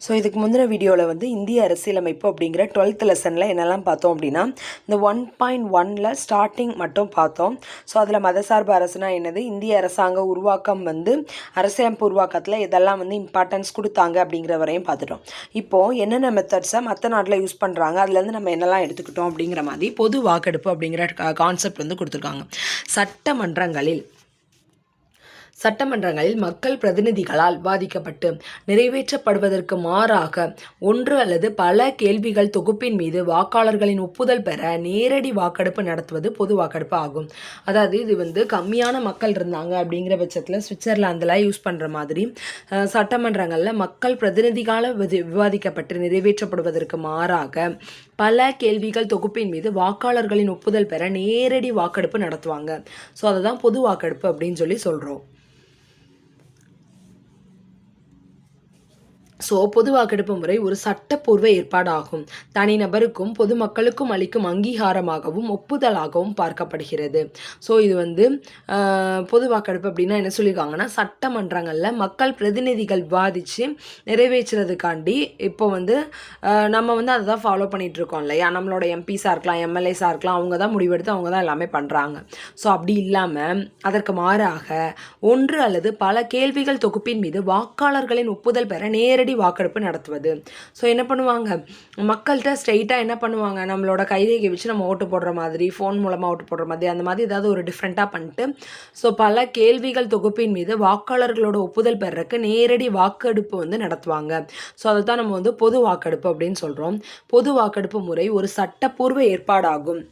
So இதுக்கு முந்தின வீடியோவில் வந்து இந்திய அரசியலமைப்பு அப்படிங்கிற 12th லெசனில் என்னெல்லாம் பார்த்தோம் அப்படின்னா இந்த 1.1ல் ஸ்டார்டிங் மட்டும் பார்த்தோம். ஸோ அதில் மதசார்பு அரசுனா என்னது, இந்திய அரசாங்க உருவாக்கம் வந்து அரசியலமைப்பு உருவாக்கத்தில் இதெல்லாம் வந்து இம்பார்ட்டன்ஸ் கொடுத்தாங்க அப்படிங்கிற வரையும் பார்த்துட்டோம். இப்போது என்னென்ன மெத்தட்ஸை மற்ற நாட்டில் யூஸ் பண்ணுறாங்க, அதுலேருந்து நம்ம என்னெல்லாம் எடுத்துக்கிட்டோம் அப்படிங்கிற மாதிரி பொது வாக்கெடுப்பு அப்படிங்கிற கான்செப்ட் வந்து கொடுத்துருக்காங்க. சட்டமன்றங்களில் மக்கள் பிரதிநிதிகளால் விவாதிக்கப்பட்டு நிறைவேற்றப்படுவதற்கு மாறாக ஒன்று அல்லது பல கேள்விகள் தொகுப்பின் மீது வாக்காளர்களின் ஒப்புதல் பெற நேரடி வாக்கெடுப்பு நடத்துவது பொது வாக்கெடுப்பு ஆகும். அதாவது இது வந்து கம்மியான மக்கள் இருந்தாங்க அப்படிங்கிற பட்சத்தில் சுவிட்சர்லாந்தில் யூஸ் பண்ணுற மாதிரி சட்டமன்றங்களில் மக்கள் பிரதிநிதிகளால் விவாதிக்கப்பட்டு நிறைவேற்றப்படுவதற்கு மாறாக பல கேள்விகள் தொகுப்பின் மீது வாக்காளர்களின் ஒப்புதல் பெற நேரடி வாக்கெடுப்பு நடத்துவாங்க. ஸோ அதை தான் பொது வாக்கெடுப்பு அப்படின்னு சொல்லி சொல்கிறோம். ஸோ பொது வாக்கெடுப்பு முறை ஒரு சட்டப்பூர்வ ஏற்பாடாகும். தனிநபருக்கும் பொதுமக்களுக்கும் அளிக்கும் அங்கீகாரமாகவும் ஒப்புதலாகவும் பார்க்கப்படுகிறது. ஸோ இது வந்து பொது வாக்கெடுப்பு அப்படின்னா என்ன சொல்லியிருக்காங்கன்னா, சட்டமன்றங்களில் மக்கள் பிரதிநிதிகள் விவாதித்து நிறைவேற்றுறதுக்காண்டி இப்போ வந்து நம்ம வந்து அதை தான் ஃபாலோ பண்ணிகிட்ருக்கோம் இல்லையா. நம்மளோட எம்பிஸாக இருக்கலாம், எம்எல்ஏஸாக இருக்கலாம், அவங்க தான் முடிவெடுத்து அவங்க தான் எல்லாமே பண்ணுறாங்க. ஸோ அப்படி இல்லாமல் அதற்கு மாறாக ஒன்று அல்லது பல கேள்விகள் தொகுப்பின் மீது வாக்காளர்களின் ஒப்புதல் பெற நேரடி வாக்கெடுப்பு நடத்துவது. ஸோ என்ன பண்ணுவாங்க, மக்கள்கிட்ட ஸ்ட்ரெயிட்டாக என்ன பண்ணுவாங்க, நம்மளோட கைரேகை வச்சு நம்ம ஓட்டு போடுற மாதிரி, ஃபோன் மூலமாக ஓட்டு போடுற மாதிரி, அந்த மாதிரி ஏதாவது ஒரு டிஃப்ரெண்ட்டாக பண்ணிட்டு ஸோ பல கேள்விகள் தொகுப்பின் மீது வாக்காளர்களோட ஒப்புதல் பெறக்கு நேரடி வாக்கெடுப்பு வந்து நடத்துவாங்க. ஸோ அதை தான் நம்ம வந்து பொது வாக்கெடுப்பு அப்படின்னு சொல்கிறோம். பொது வாக்கெடுப்பு முறை ஒரு சட்டப்பூர்வ ஏற்பாடாகும்.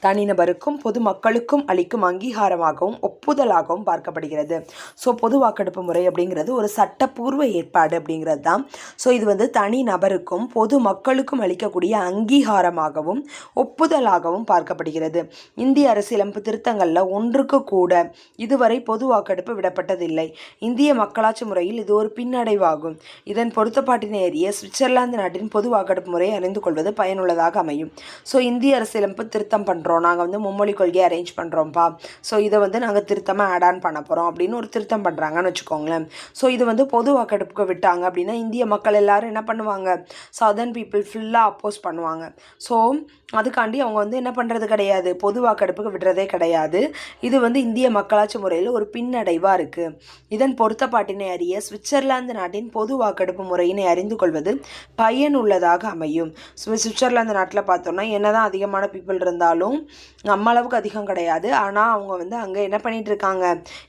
தனிநபருக்கும் பொதுமக்களுக்கும் அளிக்கும் அங்கீகாரமாகவும் ஒப்புதலாகவும் பார்க்கப்படுகிறது. ஸோ பொது வாக்கெடுப்பு முறை அப்படிங்கிறது ஒரு சட்டப்பூர்வ ஏற்பாடு அப்படிங்கிறது தான். ஸோ இது வந்து தனிநபருக்கும் பொதுமக்களுக்கும் அளிக்கக்கூடிய அங்கீகாரமாகவும் ஒப்புதலாகவும் பார்க்கப்படுகிறது. இந்திய அரசியலமைப்பு திருத்தங்களில் ஒன்றுக்கு கூட இதுவரை பொது வாக்கெடுப்பு விடப்பட்டதில்லை. இந்திய மக்களாட்சி முறையில் இது ஒரு பின்னடைவாகும். இதன் பொருத்தப்பாட்டினை அறிய சுவிட்சர்லாந்து நாட்டின் பொது வாக்கெடுப்பு முறையை அறிந்து கொள்வது பயனுள்ளதாக அமையும். ஸோ இந்திய அரசியலமைப்பு திருத்தம் பண்ணுறோம், நாங்கள் வந்து மும்மொழி கொள்கையை அரேஞ்ச் பண்ணுறோம்ப்பா, ஸோ இதை வந்து நாங்கள் திருத்தமாக ஆட் ஆன் பண்ண போகிறோம் அப்படின்னு ஒரு திருத்தம் பண்ணுறாங்கன்னு வச்சுக்கோங்களேன். ஸோ இது வந்து பொது வாக்கெடுப்புக்கு விட்டாங்க அப்படின்னா இந்திய மக்கள் எல்லாரும் என்ன பண்ணுவாங்க, சதர்ன் பீப்புள் ஃபுல்லாக அப்போஸ் பண்ணுவாங்க. ஸோ அதுக்காண்டி அவங்க வந்து என்ன பண்ணுறது கிடையாது, பொது வாக்கெடுப்புக்கு விடுறதே கிடையாது. இது வந்து இந்திய மக்களாட்சி முறையில் ஒரு பின்னடைவாக இருக்குது. இதன் பொருத்தப்பாட்டினை அறிய சுவிட்சர்லாந்து நாட்டின் பொது வாக்கெடுப்பு முறையினை அறிந்து கொள்வது பயனுள்ளதாக அமையும். சுவிட்சர்லாந்து நாட்டில் பார்த்தோம்னா என்னதான் அதிகமான பீப்புள் இருந்தாலும் நம்ம அளவுக்கு அதிகம் கிடையாது. ஆனால் அவங்க வந்து அங்கே என்ன பண்ணிகிட்டு இருக்காங்க,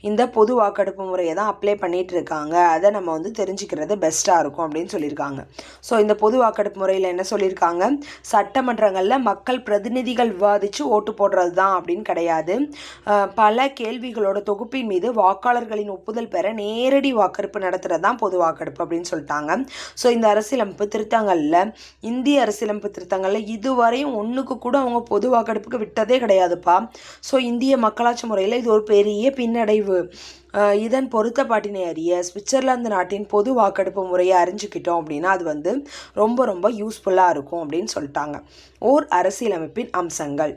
இந்த பொது வாக்கெடுப்பு முறையை தான் அப்ளை பண்ணிகிட்டு இருக்காங்க. அதை நம்ம வந்து தெரிஞ்சுக்கிறது பெஸ்ட்டாக இருக்கும் அப்படின்னு சொல்லியிருக்காங்க. ஸோ இந்த பொது வாக்கெடுப்பு முறையில் என்ன சொல்லியிருக்காங்க, சட்டமன்றங்களில் மக்கள் பிரதிநிதிகள் விவாதித்து ஓட்டு போடுறது தான் அப்படின்னு கிடையாது. பல கேள்விகளோட தொகுப்பின் மீது வாக்காளர்களின் ஒப்புதல் பெற நேரடி வாக்கெடுப்பு நடத்துகிறது தான் பொது வாக்கெடுப்பு அப்படின்னு சொல்லிட்டாங்க. ஸோ இந்த அரசியலமைப்பு திருத்தங்களில், இந்திய அரசியலமைப்பு திருத்தங்களில் இதுவரையும் ஒன்றுக்கு கூட அவங்க பொது வாக்கெடுப்புக்கு விட்டதே கிடையாதுப்பா. ஸோ இந்திய மக்களாட்சி முறையில் இது ஒரு பெரிய பின்னடைவு. இதன் பொருத்தப்பாட்டினை அறிய சுவிட்சர்லாந்து நாட்டின் பொது வாக்கெடுப்பு முறையை அறிஞ்சிக்கிட்டோம் அப்படின்னா அது வந்து ரொம்ப ரொம்ப யூஸ்ஃபுல்லாக இருக்கும் அப்படின்னு சொல்லிட்டாங்க. ஓர் அரசியலமைப்பின் அம்சங்கள்.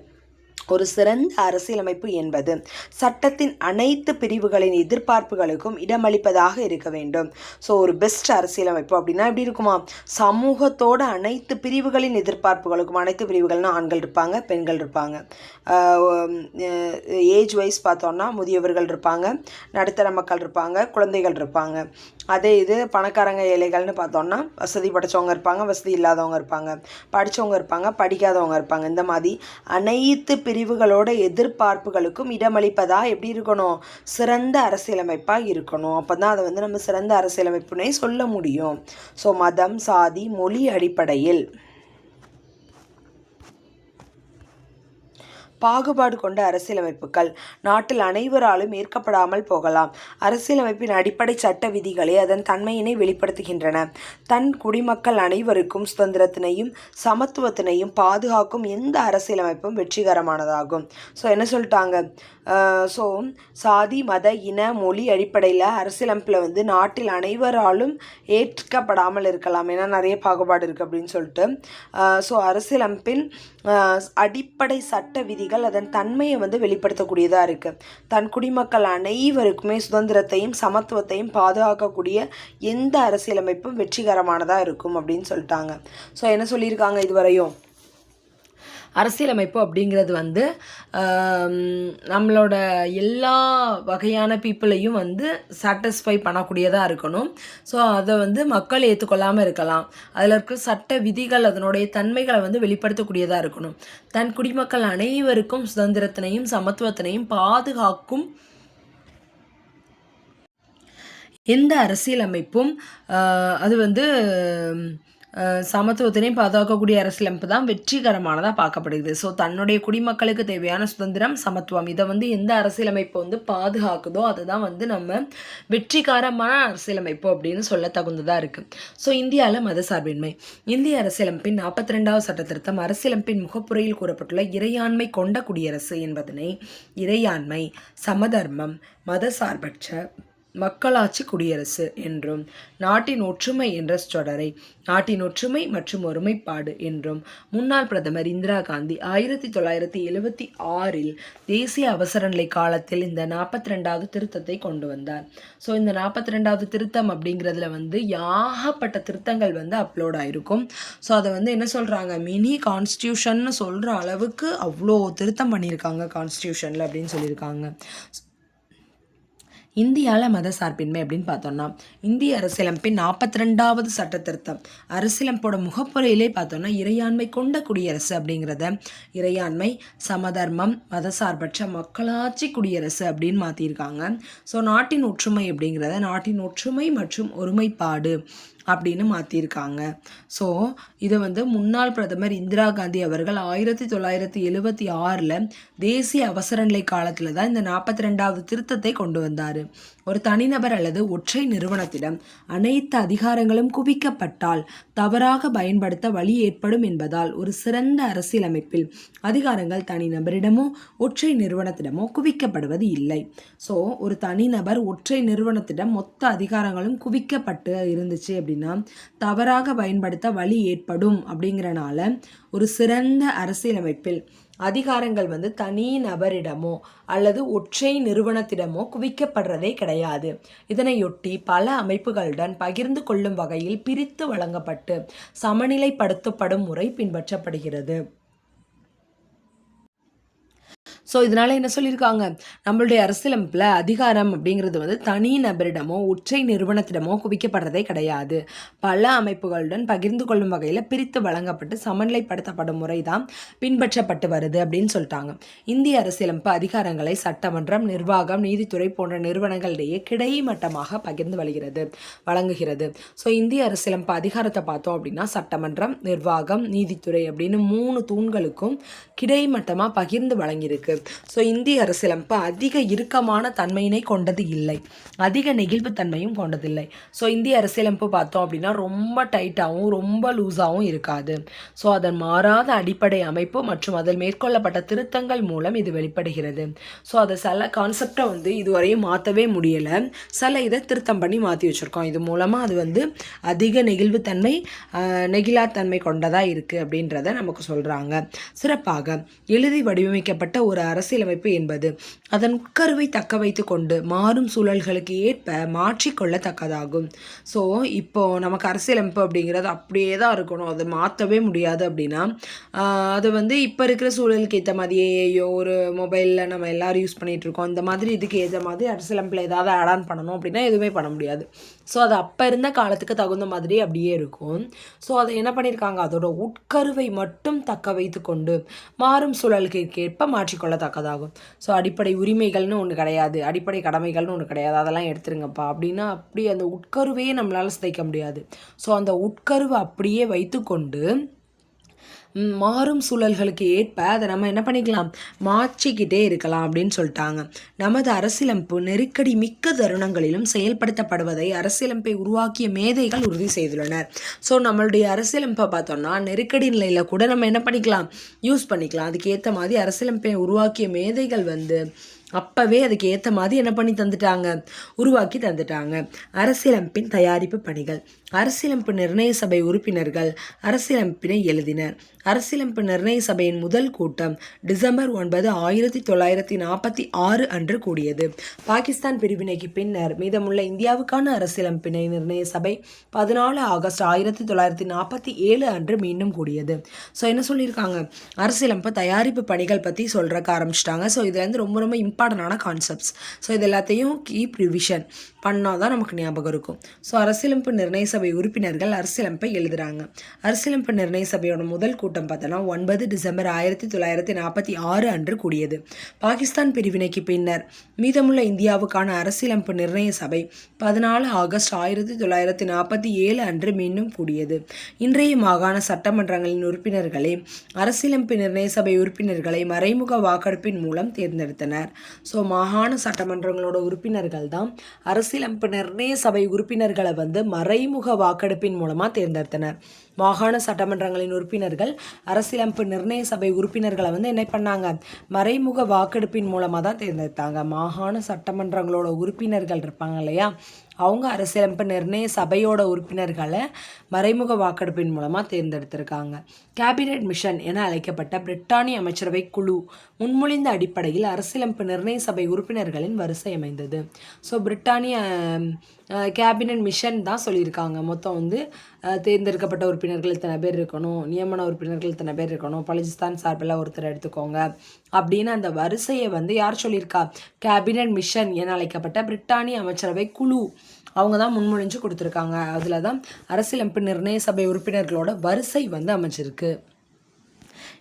ஒரு சிறந்த அரசியலமைப்பு என்பது சட்டத்தின் அனைத்து பிரிவுகளின் எதிர்பார்ப்புகளுக்கும் இடமளிப்பதாக இருக்க வேண்டும். ஸோ ஒரு பெஸ்ட் அரசியலமைப்பு அப்படின்னா எப்படி இருக்குமா, சமூகத்தோட அனைத்து பிரிவுகளின் எதிர்பார்ப்புகளுக்கும், அனைத்து பிரிவுகள்னால் ஆண்கள் இருப்பாங்க, பெண்கள் இருப்பாங்க, ஏஜ் வைஸ் பார்த்தோன்னா முதியவர்கள் இருப்பாங்க, நடுத்தர மக்கள் இருப்பாங்க, குழந்தைகள் இருப்பாங்க. அதே இது பணக்காரங்க ஏழைகள்னு பார்த்தோன்னா வசதி படைத்தவங்க இருப்பாங்க, வசதி இல்லாதவங்க இருப்பாங்க, படித்தவங்க இருப்பாங்க, படிக்காதவங்க இருப்பாங்க. இந்த மாதிரி அனைத்து பிரிவுகளோட எதிர்பார்ப்புகளுக்கும் இடமளிப்பதாக எப்படி இருக்கணும், சிறந்த அரசியலமைப்பாக இருக்கணும். அப்போ தான் அதை வந்து நம்ம சிறந்த அரசியலமைப்புனே சொல்ல முடியும். ஸோ மதம், சாதி, மொழி அடிப்படையில் பாகுபாடு கொண்ட அரசியலமைப்புகள் நாட்டில் அனைவராலும் ஏற்கப்படாமல் போகலாம். அரசியலமைப்பின் அடிப்படை சட்ட விதிகளே அதன் தன்மையினை வெளிப்படுத்துகின்றன. தன் குடிமக்கள் அனைவருக்கும் சுதந்திரத்தினையும் சமத்துவத்தினையும் பாதுகாக்கும் எந்த அரசியலமைப்பும் வெற்றிகரமானதாகும். ஸோ என்ன சொல்லிட்டாங்க, ஸோ சாதி மத இன மொழி அடிப்படையில் அரசியலமைப்பில் வந்து நாட்டில் அனைவராலும் ஏற்கப்படாமல் இருக்கலாம், ஏன்னா நிறைய பாகுபாடு இருக்குது அப்படின்னு சொல்லிட்டு. ஸோ அரசியலமைப்பின் அடிப்படை சட்ட விதிகள் அதன் தன்மையை வந்து வெளிப்படுத்தக்கூடியதாக இருக்குது. தன் குடிமக்கள் அனைவருக்குமே சுதந்திரத்தையும் சமத்துவத்தையும் பாதுகாக்கக்கூடிய எந்த அரசியலமைப்பும் வெற்றிகரமானதாக இருக்கும் அப்படின்னு சொல்லிட்டாங்க. ஸோ என்ன சொல்லியிருக்காங்க இதுவரையும், அரசியலமைப்பு அப்படிங்கிறது வந்து நம்மளோட எல்லா வகையான பீப்புளையும் வந்து சாட்டிஸ்ஃபை பண்ணக்கூடியதாக இருக்கணும். ஸோ அதை வந்து மக்கள் ஏற்றுக்கொள்ளாமல் இருக்கலாம். அதில் இருக்கிற சட்ட விதிகள் அதனுடைய தன்மைகளை வந்து வெளிப்படுத்தக்கூடியதாக இருக்கணும். தன் குடிமக்கள் அனைவருக்கும் சுதந்திரத்தினையும் சமத்துவத்தினையும் பாதுகாக்கும் எந்த அரசியலமைப்பும் அது வந்து சமத்துவத்தினையும் பாதுகாக்கக்கூடிய அரசியலமைப்பு தான் வெற்றிகரமானதாக பார்க்கப்படுது. ஸோ தன்னுடைய குடிமக்களுக்கு தேவையான சுதந்திரம் சமத்துவம் இதை வந்து எந்த அரசியலமைப்பு வந்து பாதுகாக்குதோ அதுதான் வந்து நம்ம வெற்றிகரமான அரசியலமைப்பு அப்படின்னு சொல்ல தகுந்ததாக இருக்குது. ஸோ இந்தியாவில் மதசார்பின்மை. இந்திய அரசியலமைப்பின் 42வது சட்ட திருத்தம் அரசியலமைப்பின் முகப்புரையில் கூறப்பட்டுள்ள இறையாண்மை கொண்ட குடியரசு என்பதனை இறையாண்மை, சமதர்மம், மதசார்பற்ற மக்களாட்சி குடியரசு என்றும், நாட்டின் ஒற்றுமை என்ற தொடரை நாட்டின் ஒற்றுமை மற்றும் ஒருமைப்பாடு என்றும் முன்னாள் பிரதமர் இந்திரா காந்தி 1976 தேசிய அவசர நிலை காலத்தில் இந்த 42வது திருத்தத்தை கொண்டு வந்தார். ஸோ இந்த 42வது திருத்தம் அப்படிங்கிறதுல வந்து ஏகப்பட்ட திருத்தங்கள் வந்து அப்லோட் ஆகிருக்கும். ஸோ அதை வந்து என்ன சொல்கிறாங்க, மினி கான்ஸ்டியூஷன்னு சொல்கிற அளவுக்கு அவ்வளோ திருத்தம் பண்ணியிருக்காங்க கான்ஸ்டியூஷனில் அப்படின்னு சொல்லியிருக்காங்க. இந்தியாவில் மத சார்பின்மை அப்படின்னு பார்த்தோம்னா இந்திய அரசியலமைப்பின் 42வது சட்ட திருத்தம் அரசியலமைப்போட முகப்புரையிலே பார்த்தோம்னா இறையாண்மை கொண்ட குடியரசு அப்படிங்கிறத இறையாண்மை, சமதர்மம், மதசார்பற்ற மக்களாட்சி குடியரசு அப்படின்னு மாற்றிருக்காங்க. ஸோ நாட்டின் ஒற்றுமை அப்படிங்கிறத நாட்டின் ஒற்றுமை மற்றும் ஒருமைப்பாடு அப்படின்னு மாற்றிருக்காங்க. ஸோ இதை வந்து முன்னாள் பிரதமர் இந்திரா காந்தி அவர்கள் 1976 தேசிய அவசர நிலை காலத்தில் தான் இந்த 42வது திருத்தத்தை கொண்டு வந்தார். ஒரு தனிநபர் அல்லது ஒற்றை நிறுவனத்திடம் அனைத்து அதிகாரங்களும் குவிக்கப்பட்டால் தவறாக பயன்படுத்த வழி ஏற்படும் என்பதால் ஒரு சிறந்த அரசியலமைப்பில் அதிகாரங்கள் தனிநபரிடமோ ஒற்றை நிறுவனத்திடமோ குவிக்கப்படுவது இல்லை. ஸோ ஒரு தனிநபர் ஒற்றை நிறுவனத்திடம் மொத்த அதிகாரங்களும் குவிக்கப்பட்டு இருந்துச்சு அப்படின்னா தவறாக பயன்படுத்த வழி ஏற்படும். அப்படிங்கிறனால ஒரு சிறந்த அரசியலமைப்பில் அதிகாரங்கள் வந்து தனி நபரிடமோ அல்லது ஒற்றை நிறுவனத்திடமோ குவிக்கப்படுறதே கிடையாது. இதனையொட்டி பல அமைப்புகளுடன் பகிர்ந்து கொள்ளும் வகையில் பிரித்து வழங்கப்பட்டு சமநிலைப்படுத்தப்படும் முறை பின்பற்றப்படுகிறது. ஸோ இதனால் என்ன சொல்லியிருக்காங்க, நம்மளுடைய அரசியலமைப்பில் அதிகாரம் அப்படிங்கிறது வந்து தனி நபரிடமோ ஒற்றை நிறுவனத்திடமோ குவிக்கப்படுறதே கிடையாது. பல அமைப்புகளுடன் பகிர்ந்து கொள்ளும் வகையில் பிரித்து வழங்கப்பட்டு சமநிலைப்படுத்தப்படும் முறை தான் பின்பற்றப்பட்டு வருது அப்படின்னு சொல்லிட்டாங்க. இந்திய அரசியலமைப்பு அதிகாரங்களை சட்டமன்றம், நிர்வாகம், நீதித்துறை போன்ற நிறுவனங்களிடையே கிடைமட்டமாக பகிர்ந்து வழங்குகிறது. ஸோ இந்திய அரசியலமைப்பு அதிகாரத்தை பார்த்தோம் அப்படின்னா சட்டமன்றம், நிர்வாகம், நீதித்துறை அப்படின்னு 3 தூண்களுக்கும் கிடைமட்டமாக பகிர்ந்து வழங்கியிருக்கு. ஸோ இந்திய அரசியலமைப்பு அதிக இறுக்கமான தன்மையினை கொண்டது இல்லை, அதிக நெகிழ்வுத்தன்மையும் கொண்டதில்லை. ஸோ இந்திய அரசியலமைப்பு பார்த்தோம் அப்படின்னா ரொம்ப டைட்டாகவும் ரொம்ப லூஸாகவும் இருக்காது. ஸோ அதன் மாறாத அடிப்படை அமைப்பு மற்றும் அதில் மேற்கொள்ளப்பட்ட திருத்தங்கள் மூலம் இது வெளிப்படுகிறது. ஸோ அதை சில கான்செப்டை வந்து இதுவரையும் மாற்றவே முடியலை, சில இதை திருத்தம் பண்ணி மாற்றி வச்சுருக்கோம். இது மூலமாக அது வந்து அதிக நெகிழ்வுத்தன்மை நெகிழாத்தன்மை கொண்டதாக இருக்குது அப்படின்றத நமக்கு சொல்கிறாங்க. சிறப்பாக எழுதி வடிவமைக்கப்பட்ட ஒரு அரசியலமைப்பு என்பது அதன் உட்கருவை தக்க வைத்து கொண்டு மாறும் சூழல்களுக்கு ஏற்ப மாற்றிக்கொள்ளத்தக்கதாகும். ஸோ இப்போது நமக்கு அரசியலமைப்பு அப்படிங்கிறது அப்படியே தான் இருக்கணும், அதை மாற்றவே முடியாது. அப்படின்னா அது வந்து இப்போ இருக்கிற சூழலுக்கு ஏற்ற மாதிரியே ஒரு மொபைலில் நம்ம எல்லோரும் யூஸ் பண்ணிகிட்ருக்கோம், இந்த மாதிரி இதுக்கு ஏற்ற மாதிரி அரசியலமைப்பில் ஏதாவது ஆட் ஆன் பண்ணணும் அப்படின்னா எதுவுமே பண்ண முடியாது. ஸோ அது அப்போ இருந்த காலத்துக்கு தகுந்த மாதிரி அப்படியே இருக்கும். ஸோ அதை என்ன பண்ணியிருக்காங்க, அதோட உட்கருவை மட்டும் தக்க வைத்து கொண்டு மாறும் சூழலுக்கு ஏற்ப மாற்றிக்கொள்ளத்தக்கதாகும். ஸோ அடிப்படை உரிமைகள்னு ஒன்று கிடையாது, அடிப்படை கடமைகள்னு ஒன்று கிடையாது, அதெல்லாம் எடுத்துருங்கப்பா அப்படின்னா அப்படி அந்த உட்கருவையே நம்மளால் சிதைக்க முடியாது. ஸோ அந்த உட்கருவை அப்படியே வைத்துக்கொண்டு மாறும் சூழல்களுக்கு ஏற்ப அதை நம்ம என்ன பண்ணிக்கலாம், மாற்றிக்கிட்டே இருக்கலாம் அப்படின்னு சொல்லிட்டாங்க. நமது அரசியலமைப்பு நெருக்கடி மிக்க தருணங்களிலும் செயல்படுத்தப்படுவதை அரசியலமைப்பை உருவாக்கிய மேதைகள் உறுதி செய்துள்ளனர். ஸோ நம்மளுடைய அரசியலமைப்பை பார்த்தோம்னா நெருக்கடி நிலையில் கூட நம்ம என்ன பண்ணிக்கலாம், யூஸ் பண்ணிக்கலாம். அதுக்கு ஏற்ற மாதிரி அரசியலமைப்பை உருவாக்கிய மேதைகள் வந்து அப்போவே அதுக்கு ஏற்ற மாதிரி என்ன பண்ணி தந்துட்டாங்க, உருவாக்கி தந்துட்டாங்க. அரசியலமைப்பின் தயாரிப்பு பணிகள். அரசியலமைப்பு நிர்ணய சபை உறுப்பினர்கள் அரசியலமைப்பினை எழுதினர். அரசியலமைப்பு நிர்ணய சபையின் முதல் கூட்டம் டிசம்பர் 9, 1946 அன்று கூடியது. பாகிஸ்தான் பிரிவினைக்கு பின்னர் மீதமுள்ள இந்தியாவுக்கான அரசியலமைப்பினை நிர்ணய சபை 14 ஆகஸ்ட் 1947 அன்று மீண்டும் கூடியது. ஸோ என்ன சொல்லியிருக்காங்க, அரசியலமைப்பு தயாரிப்பு பணிகள் பற்றி சொல்கிறக்க ஆரம்பிச்சிட்டாங்க. ஸோ இதுலேருந்து ரொம்ப ரொம்ப இம்பார்ட்டண்டான கான்செப்ட்ஸ். ஸோ இது எல்லாத்தையும் கீப் ரிவிஷன் பண்ணால் தான் நமக்கு ஞாபகம் இருக்கும். ஸோ அரசியலமைப்பு நிர்ணய சபை உறுப்பினர்கள் அரசியலமைப்பை எழுதுகிறாங்க. அரசியலமைப்பு நிர்ணய சபையோட முதல் கூட்டம் பார்த்தோன்னா 9 டிசம்பர் 1946 அன்று கூடியது. பாகிஸ்தான் பிரிவினைக்கு பின்னர் மீதமுள்ள இந்தியாவுக்கான அரசியலமைப்பு நிர்ணய சபை 14 ஆகஸ்ட் 1947 அன்று மீண்டும் கூடியது. இன்றைய மாகாண சட்டமன்றங்களின் உறுப்பினர்களே அரசியலமைப்பு நிர்ணய சபை உறுப்பினர்களை மறைமுக வாக்கெடுப்பின் மூலம் தேர்ந்தெடுத்தனர். ஸோ மாகாண சட்டமன்றங்களோட உறுப்பினர்கள் தான் அரசியலமைப்பு நிர்ணய சபை உறுப்பினர்களை மறைமுக வாக்கெடுப்பின் மூலமாக தேர்ந்தெடுத்தனர். மாகாண சட்டமன்றங்களின் உறுப்பினர்கள் அரசியலமைப்பு நிர்ணய சபை உறுப்பினர்களை என்ன பண்ணாங்க, மறைமுக வாக்கெடுப்பின் மூலமாக தான் தேர்ந்தெடுத்தாங்க. மாகாண சட்டமன்றங்களோட உறுப்பினர்கள் இருப்பாங்க இல்லையா, அவங்க அரசியலமைப்பு நிர்ணய சபையோட உறுப்பினர்களை மறைமுக வாக்கெடுப்பின் மூலமாக தேர்ந்தெடுத்திருக்காங்க. கேபினெட் மிஷன் என அழைக்கப்பட்ட பிரிட்டானிய அமைச்சரவை குழு முன்மொழிந்த அடிப்படையில் அரசியலமைப்பு நிர்ணய சபை உறுப்பினர்களின் வரிசை அமைந்தது. ஸோ பிரிட்டானிய கேபினெட் மிஷன் தான் சொல்லியிருக்காங்க. மொத்தம் தேர்ந்தெடுக்கப்பட்ட உறுப்பினர்கள் இத்தனை பேர் இருக்கணும், நியமன உறுப்பினர்கள் இத்தனை பேர் இருக்கணும், பலுச்சிஸ்தான் சார்பில் ஒருத்தர் எடுத்துக்கோங்க அப்படின்னு அந்த வரிசையை யார் சொல்லியிருக்கா, கேபினெட் மிஷன் என அழைக்கப்பட்ட பிரிட்டானிய அமைச்சரவை குழு அவங்க தான் முன்மொழிஞ்சு கொடுத்துருக்காங்க. அதில் தான் அரசியலமைப்பு நிர்ணய சபை உறுப்பினர்களோட வரிசை அமைச்சிருக்கு.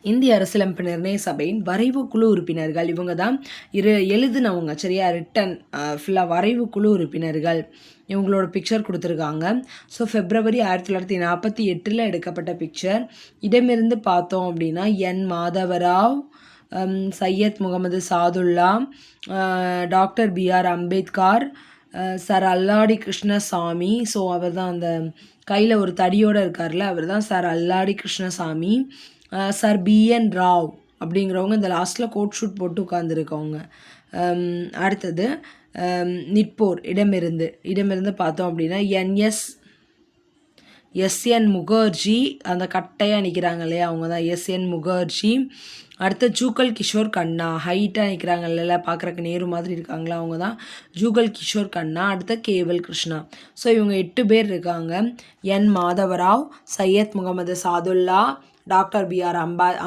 இந்திய அரசியலமைப்பு நிர்ணய சபையின் வரைவு குழு உறுப்பினர்கள் இவங்க தான் எழுதுனவங்க, சரியா, ரிட்டன் ஃபுல்லாக வரைவு குழு உறுப்பினர்கள். இவங்களோட பிக்சர் கொடுத்துருக்காங்க. ஸோ February 1948 எடுக்கப்பட்ட பிக்சர். இடமிருந்து பார்த்தோம் அப்படின்னா N Madhava Rao, Syed Muhammad Saadulla, doctor BR Ambedkar, sir Alladi Krishnaswamy. So அவர் தான் அந்த கையில் ஒரு தடியோடு இருக்கார்ல, அவர் தான் sir Alladi Krishnaswamy. Sir BN Rau அப்படிங்கிறவங்க இந்த லாஸ்ட்டில் கோட் ஷூட் போட்டு உட்காந்துருக்கவங்க. அடுத்தது நிட்போர் இடமிருந்து பார்த்தோம் அப்படின்னா SN முகர்ஜி, அந்த கட்டையாக நிற்கிறாங்க இல்லையா, அவங்க தான் SN முகர்ஜி. அடுத்து ஜூகல் கிஷோர் கண்ணா, ஹைட்டாக நிற்கிறாங்கல்ல, பார்க்குறக்கு நேரு மாதிரி இருக்காங்களா, அவங்க தான் ஜூகல் கிஷோர் கண்ணா. அடுத்த கேவல் கிருஷ்ணா. ஸோ இவங்க 8 பேர் இருக்காங்க. N Madhava Rao, Syed Muhammad Saadulla, doctor BR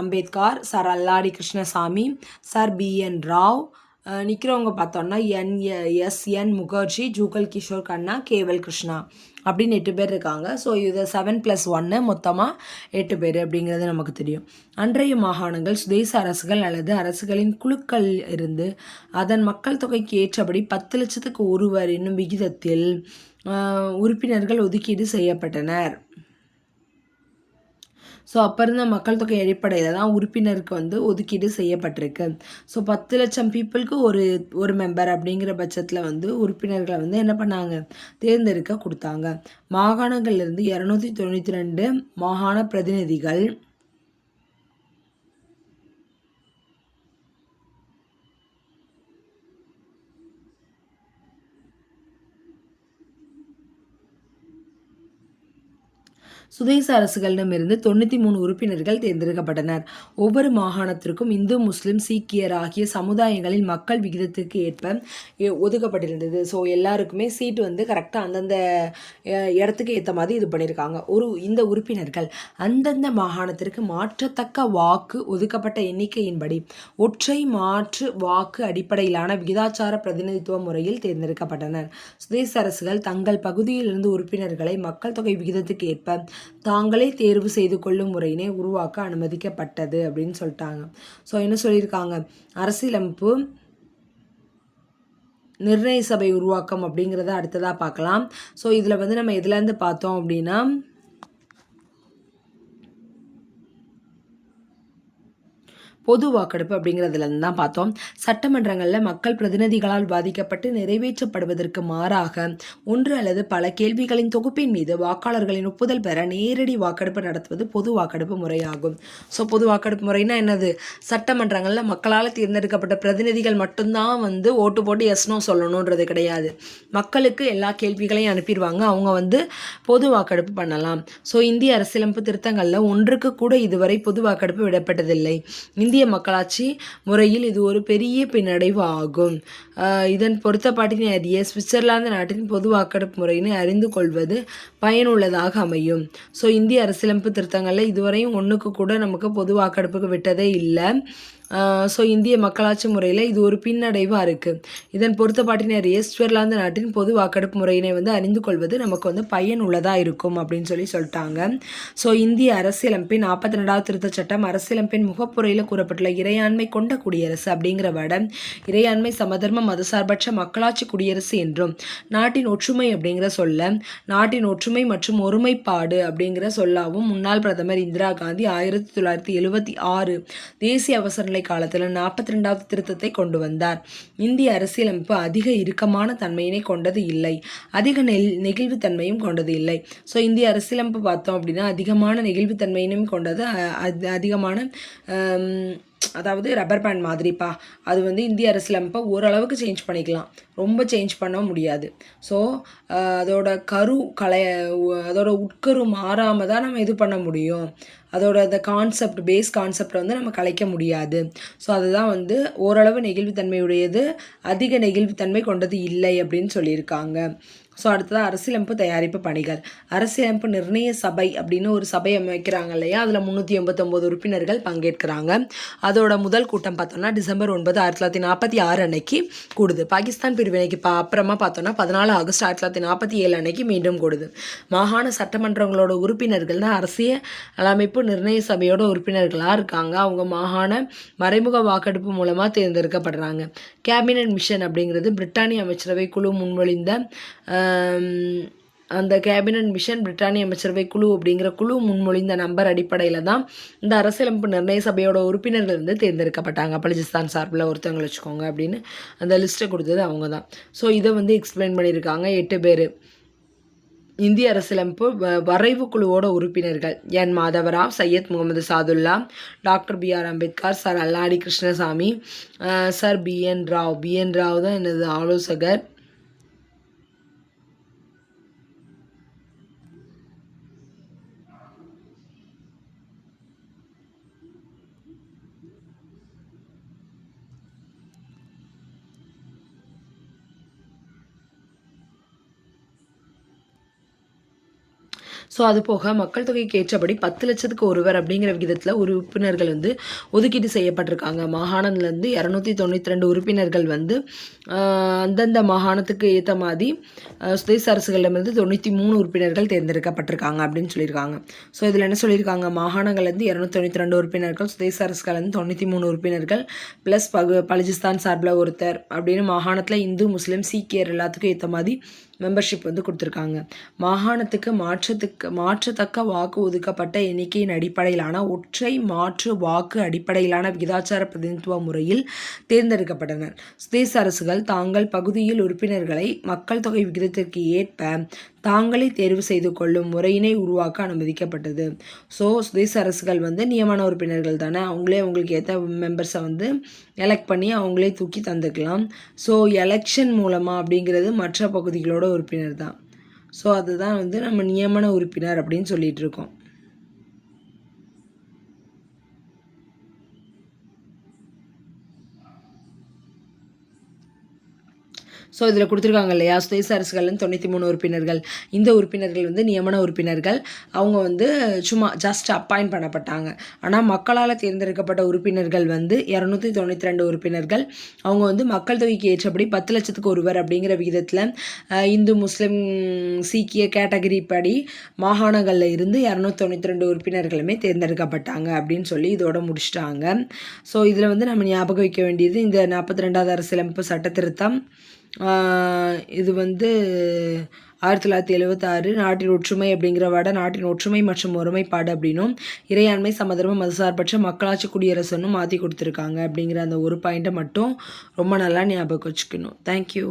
Ambedkar, sir Alladi Krishnaswamy, sir BN Rao. நிற்கிறவங்க பார்த்தோன்னா SN முகர்ஜி, ஜூகல் கிஷோர் கண்ணா, கேவல் கிருஷ்ணா அப்படின்னு 8 பேர் இருக்காங்க. ஸோ இது 7+1 மொத்தமாக 8 பேர் அப்படிங்கிறது நமக்கு தெரியும். அன்றைய மாகாணங்கள் சுதேச அரசுகள் அல்லது அரசுகளின் குழுக்கள் இருந்து அதன் மக்கள் தொகைக்கு ஏற்றபடி 10 லட்சத்துக்கு ஒருவர் என்னும் விகிதத்தில் உறுப்பினர்கள் ஒதுக்கீடு செய்யப்பட்டனர். ஸோ அப்போ இருந்த மக்கள் தொகை அடிப்படையில் தான் உறுப்பினருக்கு ஒதுக்கீடு செய்யப்பட்டிருக்கு. ஸோ 10 லட்சம் பீப்புளுக்கு ஒரு மெம்பர் அப்படிங்கிற பட்சத்தில் உறுப்பினர்களை என்ன பண்ணாங்க, தேர்ந்தெடுக்க கொடுத்தாங்க. மாகாணங்கள்லேருந்து 292 மாகாண பிரதிநிதிகள், சுதேச அரசுகளிடமிருந்து 93 உறுப்பினர்கள் தேர்ந்தெடுக்கப்பட்டனர். ஒவ்வொரு மாகாணத்திற்கும் இந்து, முஸ்லிம், சீக்கியர் ஆகிய சமுதாயங்களின் மக்கள் விகிதத்திற்கு ஏற்ப ஒதுக்கப்பட்டிருந்தது. ஸோ எல்லாருக்குமே சீட் கரெக்டாக அந்தந்த இடத்துக்கு ஏற்ற மாதிரி இது பண்ணியிருக்காங்க. இந்த உறுப்பினர்கள் அந்தந்த மாகாணத்திற்கு மாற்றத்தக்க வாக்கு ஒதுக்கப்பட்ட எண்ணிக்கையின்படி ஒற்றை மாற்று வாக்கு அடிப்படையிலான விகிதாச்சார பிரதிநிதித்துவ முறையில் தேர்ந்தெடுக்கப்பட்டனர். சுதேச அரசுகள் தங்கள் பகுதியிலிருந்து உறுப்பினர்களை மக்கள் தொகை விகிதத்துக்கு ஏற்ப தாங்களே தேர்வு செய்து கொள்ளும் முறையினை உருவாக்க அனுமதிக்கப்பட்டது அப்படின்னு சொல்லிட்டாங்க. ஸோ என்ன சொல்லியிருக்காங்க, அரசியலமைப்பு நிர்ணய சபை உருவாக்கம் அப்படிங்கிறத அடுத்ததாக பார்க்கலாம். ஸோ இதில் நம்ம எதுலேருந்து பார்த்தோம் அப்படின்னா பொது வாக்கெடுப்பு அப்படிங்கிறதுல இருந்து தான் பார்த்தோம். சட்டமன்றங்களில் மக்கள் பிரதிநிதிகளால் பாதிக்கப்பட்டு நிறைவேற்றப்படுவதற்கு மாறாக ஒன்று அல்லது பல கேள்விகளின் தொகுப்பின் மீது வாக்காளர்களின் ஒப்புதல் பெற நேரடி வாக்கெடுப்பு நடத்துவது பொது வாக்கெடுப்பு முறையாகும். ஸோ பொது வாக்கெடுப்பு முறைன்னா என்னது? சட்டமன்றங்களில் மக்களால் தேர்ந்தெடுக்கப்பட்ட பிரதிநிதிகள் மட்டும்தான் வந்து ஓட்டு போட்டு எஸ்னோ சொல்லணுன்றது கிடையாது. மக்களுக்கு எல்லா கேள்விகளையும் அனுப்பிடுவாங்க. அவங்க வந்து பொது வாக்கெடுப்பு பண்ணலாம். ஸோ இந்திய அரசியலமைப்பு திருத்தங்களில் ஒன்றுக்கு கூட இதுவரை பொது வாக்கெடுப்பு விடப்பட்டதில்லை. இந்திய மக்களாட்சி முறையில் இது ஒரு பெரிய பின்னடைவு ஆகும். இதன் பொருத்தப்பாட்டினை அறிய சுவிட்சர்லாந்து நாட்டின் பொது வாக்கெடுப்பு முறையினை அறிந்து கொள்வது பயனுள்ளதாக அமையும். ஸோ இந்திய அரசியலமைப்பு திருத்தங்களில் இதுவரையும் ஒன்றுக்கு கூட நமக்கு பொது வாக்கெடுப்புக்கு விட்டதே இல்லை. ஸோ இந்திய மக்களாட்சி முறையில் இது ஒரு பின்னடைவாக இருக்குது. இதன் பொருத்தப்பாட்டினை அறிய சுவிட்சர்லாந்து நாட்டின் பொது வாக்கெடுப்பு முறையினை வந்து அறிந்து கொள்வது நமக்கு வந்து பயனுள்ளதாக இருக்கும் அப்படின்னு சொல்லிட்டாங்க. ஸோ இந்திய அரசியலமைப்பின் 42வது திருத்தச் சட்டம் அரசியலமைப்பின் முகப்புரையில் கூறப்பட்டுள்ள இறையாண்மை கொண்ட குடியரசு அப்படிங்கிற விட இறையாண்மை சமதர்ம மதசார்பற்ற மக்களாட்சி குடியரசு என்றும் நாட்டின் ஒற்றுமை அப்படிங்கிற சொல்ல நாட்டின் ஒற்றுமை மற்றும் ஒருமைப்பாடு அப்படிங்கிற சொல்லாவும் முன்னாள் பிரதமர் இந்திரா காந்தி 1976 தேசிய அவசர நிலை காலத்தில் 42வது திருத்தத்தை கொண்டு வந்தார். இந்திய அரசியலமைப்பு அதிக இறுக்கமான தன்மையினை கொண்டது இல்லை, அதிக நெகிழ்வுத்தன்மையும் கொண்டது இல்லை. ஸோ இந்திய அரசியலமைப்பு பார்த்தோம் அப்படின்னா அதிகமான நெகிழ்வுத்தன்மையினையும் கொண்டது, அதிகமான அதாவது ரப்பர் பேண்ட் மாதிரிப்பா. அது வந்து இந்திய அரசியலமைப்பை ஓரளவுக்கு சேஞ்ச் பண்ணிக்கலாம், ரொம்ப சேஞ்ச் பண்ண முடியாது. ஸோ அதோட அதோட உட்கரு மாறாமல் தான் நம்ம இது பண்ண முடியும். அதோட அந்த பேஸ் கான்செப்டை வந்து நம்ம கலைக்க முடியாது. ஸோ அதுதான் வந்து ஓரளவு நெகிழ்வுத்தன்மையுடையது, அதிக நெகிழ்வுத்தன்மை கொண்டது இல்லை அப்படின்னு சொல்லியிருக்காங்க. ஸோ அடுத்ததாக அரசியலமைப்பு தயாரிப்பு பணிகள். அரசியலமைப்பு நிர்ணய சபை அப்படின்னு ஒரு சபை அமைக்கிறாங்க இல்லையா, அதில் 389 உறுப்பினர்கள் பங்கேற்கிறாங்க. அதோட முதல் கூட்டம் பார்த்தோம்னா டிசம்பர் 9, 1946 அன்னைக்கு கூடுது. பாகிஸ்தான் பிரிவினைக்கு அப்புறமா பார்த்தோம்னா 14 ஆகஸ்ட் 1947 அன்னைக்கு மீண்டும் கூடுது. மாகாண சட்டமன்றங்களோட உறுப்பினர்கள் தான் அரசியலமைப்பு நிர்ணய சபையோட உறுப்பினர்களாக இருக்காங்க. அவங்க மாகாண மறைமுக வாக்கெடுப்பு மூலமாக தேர்ந்தெடுக்கப்படுறாங்க. கேபினட் மிஷன் அப்படிங்கிறது பிரிட்டானிய அமைச்சரவை குழு முன்மொழிந்த அந்த கேபினட் மிஷன் பிரிட்டானிய அமைச்சரவை குழு அப்படிங்கிற குழு முன்மொழிந்த நம்பர் அடிப்படையில் தான் இந்த அரசியலமைப்பு நிர்ணய சபையோட உறுப்பினர்கள் வந்து தேர்ந்தெடுக்கப்பட்டாங்க. பலுச்சிஸ்தான் சார்பில் ஒருத்தவங்களை வச்சுக்கோங்க அப்படின்னு அந்த லிஸ்ட்டை கொடுத்தது அவங்க தான். ஸோ இதை வந்து எக்ஸ்பிளைன் பண்ணியிருக்காங்க 8 பேர். இந்திய அரசியலமைப்பு வரைவு குழுவோட உறுப்பினர்கள் N Madhava Rao, Syed Muhammad Saadulla, doctor BR Ambedkar, sir Alladi Krishnaswamy, sir BN Rao தான் எனது ஆலோசகர். ஸோ அது போக மக்கள் தொகைக்கு ஏற்றபடி 10 லட்சத்துக்கு ஒருவர் அப்படிங்கிற விகிதத்தில் உறுப்பினர்கள் வந்து ஒதுக்கீடு செய்யப்பட்டிருக்காங்க. மாகாணத்துலேருந்து 292 உறுப்பினர்கள் வந்து அந்தந்த மாகாணத்துக்கு ஏற்ற மாதிரி சுதேச அரசுகளிடமிருந்து 93 உறுப்பினர்கள் தேர்ந்தெடுக்கப்பட்டிருக்காங்க அப்படின்னு சொல்லியிருக்காங்க. ஸோ இதில் என்ன சொல்லியிருக்காங்க, மாகாணங்கள்லேருந்து 292 உறுப்பினர்கள், சுதேச அரசுகள்லேருந்து 93 உறுப்பினர்கள் ப்ளஸ் பலுச்சிஸ்தான் சார்பில் ஒருத்தர் அப்படின்னு மாகாணத்தில் இந்து, முஸ்லீம், சீக்கியர் எல்லாத்துக்கும் ஏற்ற மாதிரி மெம்பர்ஷிப் வந்து கொடுத்துருக்காங்க. மாகாணத்துக்கு மாற்றத்தக்க வாக்கு ஒதுக்கப்பட்ட எண்ணிக்கையின் அடிப்படையிலான ஒற்றை மாற்று வாக்கு அடிப்படையிலான விகிதாச்சார பிரதிநிதித்துவ முறையில் தேர்ந்தெடுக்கப்பட்டனர். சுதேச அரசுகள் தாங்கள் பகுதியில் உறுப்பினர்களை மக்கள் தொகை விகிதத்திற்கு ஏற்ப தாங்களே தேர்வு செய்து கொள்ளும் முறையினை உருவாக்க அனுமதிக்கப்பட்டது. ஸோ சுதேச அரசுகள் வந்து நியமன உறுப்பினர்கள் தானே, அவங்களே அவங்களுக்கு ஏற்ற மெம்பர்ஸை வந்து எலெக்ட் பண்ணி அவங்களே தூக்கி தந்துக்கலாம். ஸோ எலெக்ஷன் மூலமாக அப்படிங்கிறது மற்ற பகுதிகளோட உறுப்பினர் தான். ஸோ அதுதான் வந்து நம்ம நியமன உறுப்பினர் அப்படின்னு சொல்லிட்டு இருக்கோம். ஸோ இதில் கொடுத்துருக்காங்க இல்லையா, சுதேச அரசுகள்னு 93 உறுப்பினர்கள். இந்த உறுப்பினர்கள் வந்து நியமன உறுப்பினர்கள். அவங்க வந்து சும்மா ஜஸ்ட் அப்பாயிண்ட் பண்ணப்பட்டாங்க. ஆனால் மக்களால் தேர்ந்தெடுக்கப்பட்ட உறுப்பினர்கள் வந்து 292 உறுப்பினர்கள். அவங்க வந்து மக்கள் தொகைக்கு ஏற்றபடி 10 லட்சத்துக்கு ஒருவர் அப்படிங்கிற விகிதத்தில் இந்து, முஸ்லீம், சீக்கிய கேட்டகரி படி மாகாணங்களில் இருந்து 292 உறுப்பினர்களுமே தேர்ந்தெடுக்கப்பட்டாங்க அப்படின்னு சொல்லி இதோட முடிச்சிட்டாங்க. ஸோ இதில் வந்து நம்ம ஞாபகம் வைக்க வேண்டியது இந்த 42வது அரசியலமைப்பு சட்ட திருத்தம். இது வந்து 1976 நாட்டின் ஒற்றுமை அப்படிங்கிற வார்டை நாட்டின் ஒற்றுமை மற்றும் ஒருமைப்பாடு அப்படின்னும், இறையாண்மை, சமதர்ம, மதசார்பற்ற மக்களாட்சி குடியரசுன்னு மாற்றி கொடுத்துருக்காங்க அப்படிங்கிற அந்த ஒரு பாயிண்ட்டை மட்டும் ரொம்ப நல்லா ஞாபகம் வச்சுக்கணும். தேங்க்யூ.